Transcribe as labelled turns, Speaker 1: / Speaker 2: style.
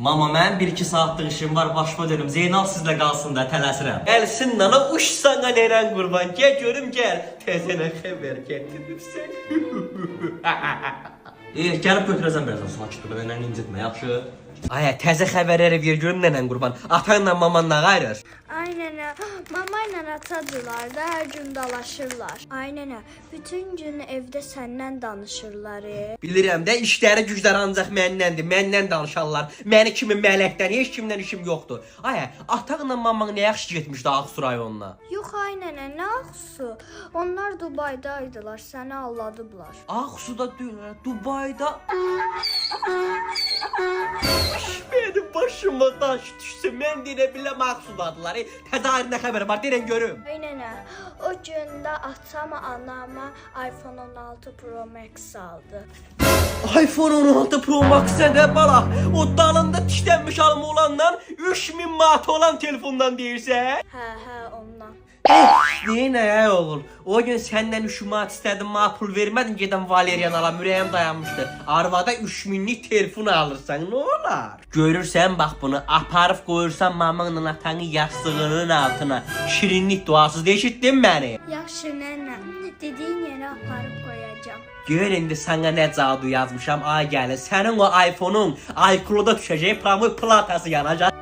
Speaker 1: Mama, mən 1-2 saatlıq işim var, başıma dönüm. Zeynal sizlə qalsın da, tələsirəm. Gəlsin nana, uş sana nərən qurban. Gəl görüm, gəl. Təzənə xəbər gətirirsən. Gəlib götürəcəm birazdan, sakit ol, nənəni incitmə, yaxşı? Ay, təzə xəbərləri ver görüm nənən qurban. Atanla maman nə qayırır?
Speaker 2: Ay nənə, mama ilə atacılar da hər gün dalaşırlar. Ay nənə, bütün gün evdə səndən danışırlar.
Speaker 1: Bilirəm də, işləri gücləri ancaq məndəndir, məndən danışarlar. Məni kimi mələkdən, heç kimdən işim yoxdur. Ay, atanla maman nə yaxşı getmişdi Ağsu rayonuna?
Speaker 2: Yox ay nənə, nə Ağsu? Onlar Dubaydaydılar, səni alladıblar.
Speaker 1: Ağsu da Dubayda. Benim başıma daş düşsün, mən deyirəm biləm Ağsudadılar. Təzahürünə xəbər var, deyirəm görüm.
Speaker 2: Ay nənə, o gündə atama anama iPhone 16 Pro Max aldı.
Speaker 1: iPhone 16 Pro Max də bala, o dalında dişlənmiş alma olandan 3000 manat olan telefondan deyirsən?
Speaker 2: Hə, ondan.
Speaker 1: Deyin ay oğul, o gün səndən 3 manat istədim, mənə pul vermədin, gedən Valeriyan alam, ürəyim dayanmışdı. Arvada 3000'lik telefon alırsan, nə olar? Görürsən, bax bunu, aparıb qoyursan mamanla atanın yastığının altına. Şirinlik duasız, eşitdin məni?
Speaker 2: Yaxşı nənə, dediyin yerə aparıb qoyacağam.
Speaker 1: Gör indi sənə nə cadu yazmışam, ay gəlin, sənin o iPhone-un iCloud-a düşəcək, pamuk platası yanacaq.